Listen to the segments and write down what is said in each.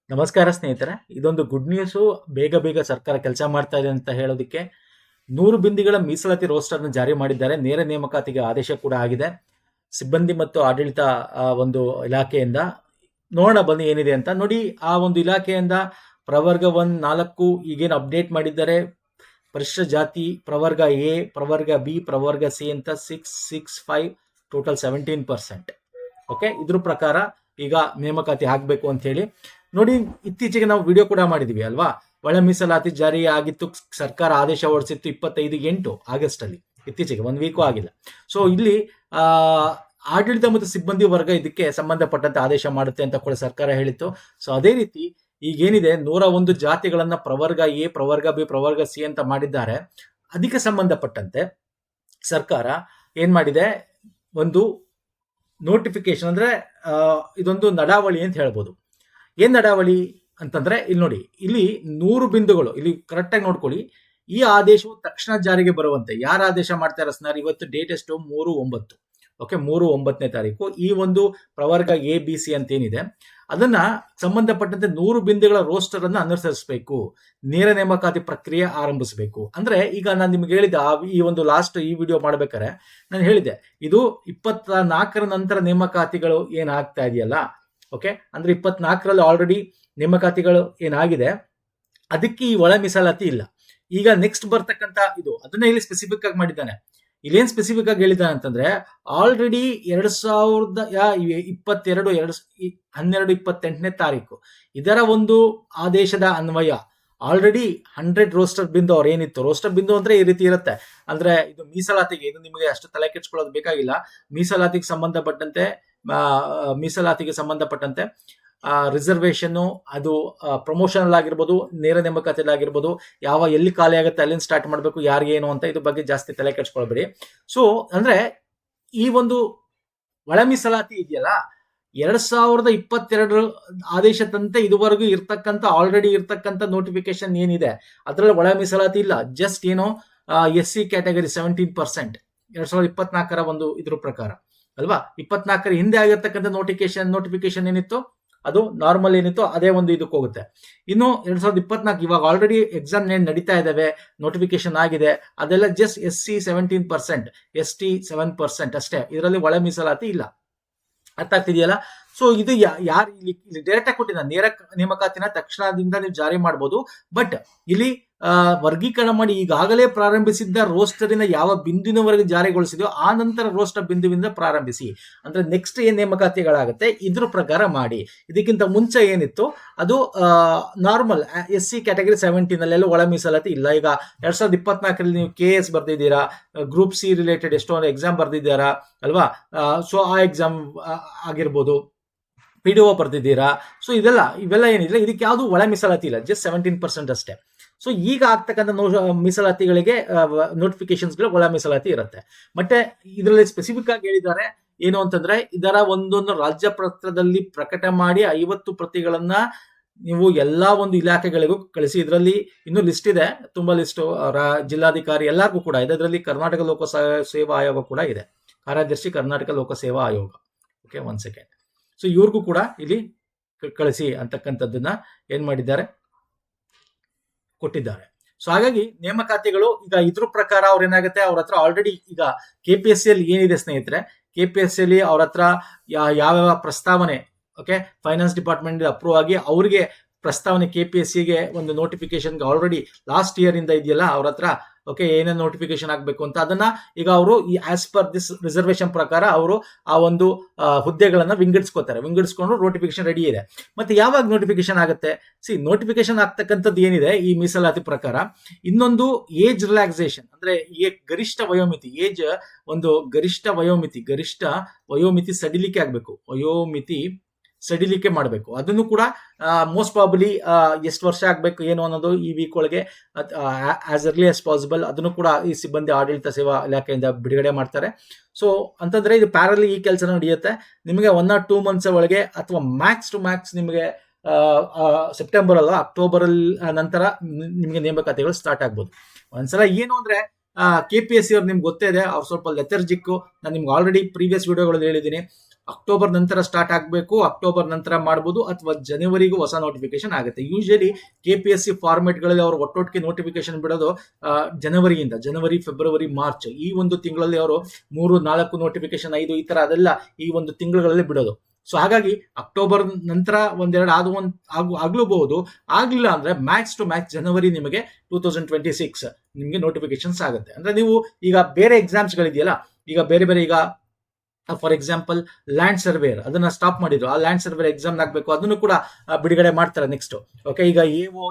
ನಮಸ್ಕಾರ ಸ್ನೇಹಿತರೆ. ಇದೊಂದು ಗುಡ್ ನ್ಯೂಸು. ಬೇಗ ಬೇಗ ಸರ್ಕಾರ ಕೆಲಸ ಮಾಡ್ತಾ ಇದೆ ಅಂತ ಹೇಳೋದಕ್ಕೆ 100 ಬಿಂದಿಗಳ ಮೀಸಲಾತಿ ರೋಸ್ಟರ್ನ ಜಾರಿ ಮಾಡಿದ್ದಾರೆ. ನೇರ ನೇಮಕಾತಿಗೆ ಆದೇಶ ಕೂಡ ಆಗಿದೆ ಸಿಬ್ಬಂದಿ ಮತ್ತು ಆಡಳಿತ ಒಂದು ಇಲಾಖೆಯಿಂದ. ನೋಡೋಣ ಬನ್ನಿ ಏನಿದೆ ಅಂತ. ನೋಡಿ, ಆ ಒಂದು ಇಲಾಖೆಯಿಂದ ಪ್ರವರ್ಗ 1 4 ಈಗೇನು ಅಪ್ಡೇಟ್ ಮಾಡಿದ್ದಾರೆ. ಪರಿಶಿಷ್ಟ ಜಾತಿ ಪ್ರವರ್ಗ ಎ, ಪ್ರವರ್ಗ ಬಿ, ಪ್ರವರ್ಗ ಸಿ ಅಂತ 6 6 5 ಟೋಟಲ್ 17%. ಓಕೆ, ಇದ್ರ ಪ್ರಕಾರ ಈಗ ನೇಮಕಾತಿ ಆಗಬೇಕು ಅಂತ ಹೇಳಿ ನೋಡಿ. ಇತ್ತೀಚೆಗೆ ನಾವು ವಿಡಿಯೋ ಕೂಡ ಮಾಡಿದ್ವಿ ಅಲ್ವಾ. ಒಳ ಮೀಸಲಾತಿ ಜಾರಿ ಆಗಿತ್ತು, ಸರ್ಕಾರ ಆದೇಶ ಹೊರಡಿಸಿತ್ತು 25/8 ಆಗಸ್ಟ್ ಅಲ್ಲಿ. ಇತ್ತೀಚೆಗೆ 1 ವೀಕು ಆಗಿಲ್ಲ. ಸೊ ಇಲ್ಲಿ ಆಡಳಿತ ಮತ್ತು ಸಿಬ್ಬಂದಿ ವರ್ಗ ಇದಕ್ಕೆ ಸಂಬಂಧಪಟ್ಟಂತೆ ಆದೇಶ ಮಾಡುತ್ತೆ ಅಂತ ಕೂಡ ಸರ್ಕಾರ ಹೇಳಿತ್ತು. ಸೊ ಅದೇ ರೀತಿ ಈಗೇನಿದೆ 101 ಜಾತಿಗಳನ್ನ ಪ್ರವರ್ಗ ಎ, ಪ್ರವರ್ಗ ಬಿ, ಪ್ರವರ್ಗ ಸಿ ಅಂತ ಮಾಡಿದ್ದಾರೆ. ಅದಕ್ಕೆ ಸಂಬಂಧಪಟ್ಟಂತೆ ಸರ್ಕಾರ ಏನ್ ಮಾಡಿದೆ, ಒಂದು ನೋಟಿಫಿಕೇಶನ್ ಅಂದ್ರೆ ಇದೊಂದು ನಡಾವಳಿ ಅಂತ ಹೇಳ್ಬೋದು. ಏನ್ ನಡಾವಳಿ ಅಂತಂದ್ರೆ ಇಲ್ಲಿ ನೋಡಿ, ಇಲ್ಲಿ 100 ಬಿಂದುಗಳು ಇಲ್ಲಿ ಕರೆಕ್ಟ್ ಆಗಿ ನೋಡ್ಕೊಳ್ಳಿ. ಈ ಆದೇಶವು ತಕ್ಷಣ ಜಾರಿಗೆ ಬರುವಂತೆ ಯಾರು ಆದೇಶ ಮಾಡ್ತಾರೆ ಸರ್? ಇವತ್ತು ಡೇಟ್ ಎಷ್ಟು? 3/9. ಓಕೆ, 3/9ನೇ ತಾರೀಕು. ಈ ಒಂದು ಪ್ರವರ್ಗ ಎ ಬಿ ಸಿ ಅಂತ ಏನಿದೆ ಅದನ್ನ ಸಂಬಂಧಪಟ್ಟಂತೆ 100 ಬಿಂದುಗಳ ರೋಸ್ಟರ್ ಅನ್ನ ಅನುಸರಿಸಬೇಕು, ನೇರ ನೇಮಕಾತಿ ಪ್ರಕ್ರಿಯೆ ಆರಂಭಿಸಬೇಕು. ಅಂದ್ರೆ ಈಗ ನಾನು ನಿಮ್ಗೆ ಹೇಳಿದ ಈ ಒಂದು ಲಾಸ್ಟ್ ಈ ವಿಡಿಯೋ ಮಾಡ್ಬೇಕಾರೆ ನಾನು ಹೇಳಿದೆ, ಇದು 24ರ ನಂತರ ನೇಮಕಾತಿಗಳು ಏನಾಗ್ತಾ ಇದೆಯಲ್ಲ. ಓಕೆ, ಅಂದ್ರೆ 24ರಲ್ಲಿ ಆಲ್ರೆಡಿ ನೇಮಕಾತಿಗಳು ಏನಾಗಿದೆ, ಅದಕ್ಕೆ ಈ ಒಳ ಮೀಸಲಾತಿ ಇಲ್ಲ. ಈಗ ನೆಕ್ಸ್ಟ್ ಬರ್ತಕ್ಕಂಥ ಇದು ಅದನ್ನ ಇಲ್ಲಿ ಸ್ಪೆಸಿಫಿಕ್ ಆಗಿ ಮಾಡಿದ್ದಾನೆ. ಇಲ್ಲೇನ್ ಸ್ಪೆಸಿಫಿಕ್ ಆಗಿ ಹೇಳಿದ್ದಾನೆ ಅಂತಂದ್ರೆ, ಆಲ್ರೆಡಿ 2022 12/28ನೇ ತಾರೀಕು ಇದರ ಒಂದು ಆದೇಶದ ಅನ್ವಯ ಆಲ್ರೆಡಿ 100 ರೋಸ್ಟರ್ ಬಿಂದು ಅವ್ರು ಏನಿತ್ತು. ರೋಸ್ಟರ್ ಬಿಂದು ಅಂದ್ರೆ ಈ ರೀತಿ ಇರುತ್ತೆ. ಅಂದ್ರೆ ಇದು ಮೀಸಲಾತಿಗೆ, ಇದು ನಿಮಗೆ ಅಷ್ಟು ತಲೆ ಕೆಡ್ಸ್ಕೊಳ್ಳೋದು ಬೇಕಾಗಿಲ್ಲ. ಮೀಸಲಾತಿಗೆ ಸಂಬಂಧಪಟ್ಟಂತೆ ರಿಸರ್ವೇಶನ್, ಅದು ಪ್ರಮೋಷನ್ ಆಗಿರ್ಬೋದು, ನೇರ ನೇಮಕಾತಿಯಲ್ಲಿ ಆಗಿರ್ಬೋದು, ಎಲ್ಲಿ ಖಾಲಿ ಆಗುತ್ತೆ ಅಲ್ಲಿಂದ ಸ್ಟಾರ್ಟ್ ಮಾಡಬೇಕು, ಯಾರಿಗೇನು ಅಂತ ಇದ್ರ ಬಗ್ಗೆ ಜಾಸ್ತಿ ತಲೆ ಕೆಡ್ಸ್ಕೊಳ್ಬೇಡಿ. ಸೊ ಅಂದ್ರೆ ಈ ಒಂದು ಒಳ ಮೀಸಲಾತಿ ಇದೆಯಲ್ಲ, 2022 ಆದೇಶದಂತೆ ಇದುವರೆಗೂ ಆಲ್ರೆಡಿ ಇರ್ತಕ್ಕಂಥ ನೋಟಿಫಿಕೇಶನ್ ಏನಿದೆ ಅದರಲ್ಲಿ ಒಳ ಮೀಸಲಾತಿ ಇಲ್ಲ. ಜಸ್ಟ್ ಏನೋ SC ಕ್ಯಾಟಗರಿ 17% 2024ರ ಒಂದು ಇದ್ರ ಪ್ರಕಾರ ಅಲ್ವಾ. 24ರ ಹಿಂದೆ ಆಗಿರ್ತಕ್ಕಂಥ ನೋಟಿಫಿಕೇಶನ್ ಏನಿತ್ತು ಅದು ನಾರ್ಮಲ್ ಏನಿತ್ತು ಅದೇ ಒಂದು ಇದಕ್ಕೆ ಹೋಗುತ್ತೆ. ಇನ್ನು 2024 ಇವಾಗ ಆಲ್ರೆಡಿ ಎಕ್ಸಾಮ್ ಏನ್ ನಡೀತಾ ಇದಾವೆ, ನೋಟಿಫಿಕೇಶನ್ ಆಗಿದೆ, ಅದೆಲ್ಲ ಜಸ್ಟ್ SC 17%, ST 7% ಅಷ್ಟೇ. ಇದರಲ್ಲಿ ಒಳ ಮೀಸಲಾತಿ ಇಲ್ಲ. ಅರ್ಥ ಆಗ್ತಿದೆಯಲ್ಲ? ಸೊ ಇದು ಯಾರು ಇಲ್ಲಿ ಡೈರೆಕ್ಟ್ ಆಗಿ ಕೊಟ್ಟಿದ್ದ ನೇರ ನೇಮಕಾತಿನ ತಕ್ಷಣದಿಂದ ನೀವು ಜಾರಿ ಮಾಡಬಹುದು. ಬಟ್ ಇಲ್ಲಿ ವರ್ಗೀಕರಣ ಮಾಡಿ ಈಗಾಗಲೇ ಪ್ರಾರಂಭಿಸಿದ್ದ ರೋಸ್ಟರಿನ ಯಾವ ಬಿಂದುವಿನವರೆಗೆ ಜಾರಿಗೊಳಿಸಿದೆಯೋ ಆ ನಂತರ ರೋಸ್ಟರ್ ಬಿಂದುವಿಂದ ಪ್ರಾರಂಭಿಸಿ. ಅಂದ್ರೆ ನೆಕ್ಸ್ಟ್ ಏನ್ ನೇಮಕಾತಿಗಳಾಗುತ್ತೆ ಇದ್ರ ಪ್ರಕಾರ ಮಾಡಿ. ಇದಕ್ಕಿಂತ ಮುಂಚೆ ಏನಿತ್ತು ಅದು ನಾರ್ಮಲ್ SC ಕ್ಯಾಟಗರಿ 17 ಅಲ್ಲೆಲ್ಲ ಒಳ ಮೀಸಲಾತಿ ಇಲ್ಲ. ಈಗ 2024ರಲ್ಲಿ ನೀವು KS ಬರ್ದಿದ್ದೀರಾ, ಗ್ರೂಪ್ ಸಿ ರಿಲೇಟೆಡ್ ಎಷ್ಟೊಂದು ಎಕ್ಸಾಮ್ ಬರ್ದಿದ್ದಾರಾ ಅಲ್ವಾ. ಸೊ ಆ ಎಕ್ಸಾಮ್ ಆಗಿರ್ಬೋದು, PDO ಬರ್ದಿದ್ದೀರಾ. ಸೊ ಇವೆಲ್ಲ ಏನಿಲ್ಲ, ಇದಕ್ಕೆ ಯಾವುದು ಒಳ ಮೀಸಲಾತಿ ಇಲ್ಲ, ಜಸ್ಟ್ 17% ಅಷ್ಟೇ. ಸೊ ಈಗ ಆಗ್ತಕ್ಕಂಥ ಮೀಸಲಾತಿಗಳಿಗೆ ನೋಟಿಫಿಕೇಶನ್ಸ್ಗಳು ಒಳ ಮೀಸಲಾತಿ ಇರುತ್ತೆ. ಮತ್ತೆ ಇದರಲ್ಲಿ ಸ್ಪೆಸಿಫಿಕ್ ಆಗಿ ಹೇಳಿದ್ದಾರೆ ಏನು ಅಂತಂದ್ರೆ, ಇದರ ಒಂದೊಂದು ರಾಜ್ಯ ಪತ್ರದಲ್ಲಿ ಪ್ರಕಟ ಮಾಡಿ 50 ಪ್ರತಿಗಳನ್ನ ನೀವು ಎಲ್ಲಾ ಒಂದು ಇಲಾಖೆಗಳಿಗೂ ಕಳಿಸಿ. ಇದರಲ್ಲಿ ಇನ್ನೂ ಲಿಸ್ಟ್ ಇದೆ, ತುಂಬಾ ಲಿಸ್ಟ್. ಜಿಲ್ಲಾಧಿಕಾರಿ ಎಲ್ಲರಿಗೂ ಕೂಡ ಇದೆ. ಇದರಲ್ಲಿ ಕರ್ನಾಟಕ ಲೋಕ ಸೇವಾ ಆಯೋಗ ಕೂಡ ಇದೆ, ಕಾರ್ಯದರ್ಶಿ ಕರ್ನಾಟಕ ಲೋಕ ಸೇವಾ ಆಯೋಗ. Okay, 1 second. ಸೊ ಇವ್ರಿಗೂ ಕೂಡ ಇಲ್ಲಿ ಕಳಿಸಿ ಅಂತಕ್ಕಂಥದ್ದನ್ನ ಏನ್ ಮಾಡಿದ್ದಾರೆ, ಕೊಟ್ಟಿದ್ದಾರೆ. ಸೊ ಹಾಗಾಗಿ ನೇಮಕಾತಿಗಳು ಈಗ ಇದ್ರ ಪ್ರಕಾರ ಅವ್ರ ಏನಾಗುತ್ತೆ, ಅವ್ರ ಹತ್ರ ಆಲ್ರೆಡಿ ಈಗ KPSC ಅಲ್ಲಿ ಏನಿದೆ ಸ್ನೇಹಿತರೆ, KPSC ಅಲ್ಲಿ ಅವ್ರ ಹತ್ರ ಯಾವ ಪ್ರಸ್ತಾವನೆ ಫೈನಾನ್ಸ್ ಡಿಪಾರ್ಟ್ಮೆಂಟ್ ಅಪ್ರೂವ್ ಆಗಿ ಅವ್ರಿಗೆ ಪ್ರಸ್ತಾವನೆ KPSCಗೆ ಒಂದು ನೋಟಿಫಿಕೇಶನ್ಗೆ ಆಲ್ರೆಡಿ ಲಾಸ್ಟ್ ಇಯರ್ ಇಂದ ಇದೆಯಲ್ಲ ಅವ್ರ ಹತ್ರ. ಓಕೆ, ಏನೇನು ನೋಟಿಫಿಕೇಶನ್ ಆಗಬೇಕು ಅಂತ ಅದನ್ನ ಈಗ ಅವರು ಈ ಆಸ್ ಪರ್ ದಿಸ್ ರಿಸರ್ವೇಶನ್ ಪ್ರಕಾರ ಅವರು ಆ ಒಂದು ಹುದ್ದೆಗಳನ್ನ ವಿಂಗಡಿಸ್ಕೊಂಡು ನೋಟಿಫಿಕೇಶನ್ ರೆಡಿ ಇದೆ. ಮತ್ತೆ ಯಾವಾಗ ನೋಟಿಫಿಕೇಶನ್ ಆಗುತ್ತೆ? ನೋಟಿಫಿಕೇಶನ್ ಆಗ್ತಕ್ಕಂಥದ್ದು ಏನಿದೆ ಈ ಮೀಸಲಾತಿ ಪ್ರಕಾರ, ಇನ್ನೊಂದು ಏಜ್ ರಿಲ್ಯಾಕ್ಸೇಷನ್ ಅಂದ್ರೆ ಗರಿಷ್ಠ ವಯೋಮಿತಿ, ಗರಿಷ್ಠ ವಯೋಮಿತಿ ಸಡಿಲಿಕೆ ಆಗಬೇಕು, ಸಡಿಲಿಕೆ ಮಾಡಬೇಕು. ಅದನ್ನು ಕೂಡ ಮೋಸ್ಟ್ ಪ್ರಾಬಲಿ ಎಷ್ಟು ವರ್ಷ ಆಗಬೇಕು ಏನು ಅನ್ನೋದು ಈ ವೀಕ್ ಒಳಗೆ ಆಸ್ ಅರ್ಲಿ ಆಸ್ ಪಾಸಿಬಲ್ ಅದನ್ನು ಕೂಡ ಈ ಸಿಬ್ಬಂದಿ ಆಡಳಿತ ಸೇವಾ ಇಲಾಖೆಯಿಂದ ಬಿಡುಗಡೆ ಮಾಡ್ತಾರೆ. ಸೊ ಅಂತಂದ್ರೆ ಇದು ಪ್ಯಾರಲಿ ಈ ಕೆಲಸ ನಡೆಯುತ್ತೆ. ನಿಮಗೆ 1 or 2 months ಒಳಗೆ ಅಥವಾ ಮ್ಯಾಕ್ಸ್ ಟು ಮ್ಯಾಕ್ಸ್ ನಿಮಗೆ ಸೆಪ್ಟೆಂಬರ್ ಅಲ್ಲ ಅಕ್ಟೋಬರ್ ನಂತರ ನಿಮಗೆ ನೇಮಕಾತಿಗಳು ಸ್ಟಾರ್ಟ್ ಆಗ್ಬೋದು. ಒಂದ್ಸಲ ಏನು ಅಂದ್ರೆ KPSC ಅವ್ರು ನಿಮ್ಗೆ ಗೊತ್ತೇ ಇದೆ, ಅವ್ರು ಸ್ವಲ್ಪ ಲೆಥರ್ಜಿಕ್. ನಾನು ನಿಮ್ಗೆ ಆಲ್ರೆಡಿ ಪ್ರೀವಿಯಸ್ ವಿಡಿಯೋಗಳಲ್ಲಿ ಹೇಳಿದ್ದೀನಿ. ಅಕ್ಟೋಬರ್ ನಂತರ ಸ್ಟಾರ್ಟ್ ಆಗಬೇಕು, ಅಕ್ಟೋಬರ್ ನಂತರ ಮಾಡ್ಬೋದು, ಅಥವಾ ಜನವರಿಗೂ ಹೊಸ ನೋಟಿಫಿಕೇಶನ್ ಆಗುತ್ತೆ. ಯೂಶಲಿ KPSC ಫಾರ್ಮೆಟ್ಗಳಲ್ಲಿ ಅವರು ಒಟ್ಟೊಟ್ಟಿಗೆ ನೋಟಿಫಿಕೇಶನ್ ಬಿಡೋದು ಜನವರಿಯಿಂದ, ಜನವರಿ, ಫೆಬ್ರವರಿ, ಮಾರ್ಚ್ ಈ ಒಂದು ತಿಂಗಳಲ್ಲಿ ಅವರು 3-4 ನೋಟಿಫಿಕೇಶನ್, 5 ಈ ತರ ಅದೆಲ್ಲ ಈ ಒಂದು ತಿಂಗಳುಗಳಲ್ಲಿ ಬಿಡೋದು. ಸೊ ಹಾಗಾಗಿ ಅಕ್ಟೋಬರ್ ನಂತರ ಒಂದೆರಡು ಆಗ್ಲೂಬಹುದು, ಆಗ್ಲಿಲ್ಲ ಅಂದ್ರೆ ಮ್ಯಾಕ್ಸ್ ಟು ಮ್ಯಾಕ್ಸ್ ಜನವರಿ ನಿಮಗೆ 2026 ನಿಮಗೆ ನೋಟಿಫಿಕೇಶನ್ಸ್ ಆಗುತ್ತೆ. ಅಂದ್ರೆ ನೀವು ಈಗ ಬೇರೆ ಎಕ್ಸಾಮ್ಸ್ ಗಳಿದೆಯಲ್ಲ, ಈಗ ಬೇರೆ ಈಗ ಫಾರ್ ಎಕ್ಸಾಂಪಲ್ ಲ್ಯಾಂಡ್ ಸರ್ವೇರ್ ಅದನ್ನ ಸ್ಟಾಪ್ ಮಾಡಿದ್ರು, ಆ ಲ್ಯಾಂಡ್ ಸರ್ವೇರ್ ಎಕ್ಸಾಮ್ ಆಗ್ಬೇಕು, ಅದನ್ನು ಕೂಡ ಬಿಡುಗಡೆ ಮಾಡ್ತಾರೆ ನೆಕ್ಸ್ಟ್. ಓಕೆ, ಈಗ AO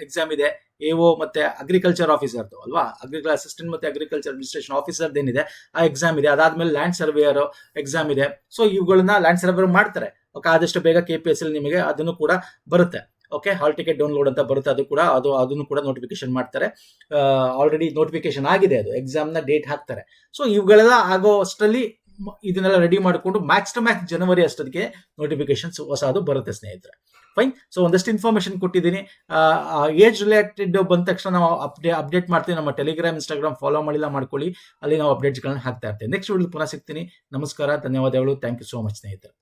ಎಕ್ಸಾಮ್ ಇದೆ, AO ಮತ್ತೆ ಅಗ್ರಿಕಲ್ಚರ್ ಆಫೀಸರ್ದು ಅಲ್ವಾ, ಅಗ್ರಿಕಲ್ಚರ್ ಅಸಿಸ್ಟೆಂಟ್ ಮತ್ತೆ ಅಗ್ರಿಕಲ್ಚರ್ ಅಡ್ಮಿನಿಸ್ಟ್ರೇಷನ್ ಆಫೀಸರ್ ಏನಿದೆ ಆ ಎಕ್ಸಾಮ್ ಇದೆ. ಅದಾದ್ಮೇಲೆ ಲ್ಯಾಂಡ್ ಸರ್ವೇಯರ್ ಎಕ್ಸಾಮ್ ಇದೆ. ಸೊ ಇವುಗಳನ್ನ ಲ್ಯಾಂಡ್ ಸರ್ವೇರ್ ಮಾಡ್ತಾರೆ. ಓಕೆ, ಆದಷ್ಟು ಬೇಗ KPSC ನಿಮಗೆ ಅದನ್ನು ಕೂಡ ಬರುತ್ತೆ. ಓಕೆ, ಹಾಲ್ ಟಿಕೆಟ್ ಡೌನ್ಲೋಡ್ ಅಂತ ಬರುತ್ತೆ, ಅದನ್ನು ಕೂಡ ನೋಟಿಫಿಕೇಶನ್ ಮಾಡ್ತಾರೆ. ಆಲ್ರೆಡಿ ನೋಟಿಫಿಕೇಶನ್ ಆಗಿದೆ, ಅದು ಎಕ್ಸಾಮ್ ನ ಡೇಟ್ ಹಾಕ್ತಾರೆ. ಸೊ ಇವುಗಳೆಲ್ಲ ಆಗೋ ಅಷ್ಟರಲ್ಲಿ ಇದನ್ನೆಲ್ಲ ರೆಡಿ ಮಾಡಿಕೊಂಡು ಮ್ಯಾಕ್ಸ್ ಟು ಮ್ಯಾಕ್ಸ್ ಜನವರಿ ಅಷ್ಟೊತ್ತಿಗೆ ನೋಟಿಫಿಕೇಶನ್ಸ್ ಹೊಸದು ಬರುತ್ತೆ ಸ್ನೇಹಿತರೆ. ಫೈನ್. ಸೊ ಒಂದಷ್ಟು ಇನ್ಫಾರ್ಮೇಶನ್ ಕೊಟ್ಟಿದ್ದೀನಿ. ಏಜ್ ರಿಲೇಟೆಡ್ ಬಂದ ತಕ್ಷಣ ನಾವು ಅಪ್ಡೇಟ್ ಮಾಡ್ತೀವಿ. ನಮ್ಮ ಟೆಲಿಗ್ರಾಮ್, ಇನ್ಸ್ಟಾಗ್ರಾಮ್ ಫಾಲೋ ಮಾಡಿಲ್ಲ ಮಾಡ್ಕೊಳ್ಳಿ, ಅಲ್ಲಿ ನಾವು ಅಪ್ಡೇಟ್ಸ್ಗಳನ್ನ ಹಾಕ್ತಾ ಇರ್ತೀವಿ. ನೆಕ್ಸ್ಟ್ ವಿಡಿಯೋ ಪುನಃ ಸಿಗ್ತೀನಿ. ನಮಸ್ಕಾರ, ಧನ್ಯವಾದಗಳು. ಥ್ಯಾಂಕ್ ಯು ಸೋ ಮಚ್ ಸ್ನೇಹಿತರೆ.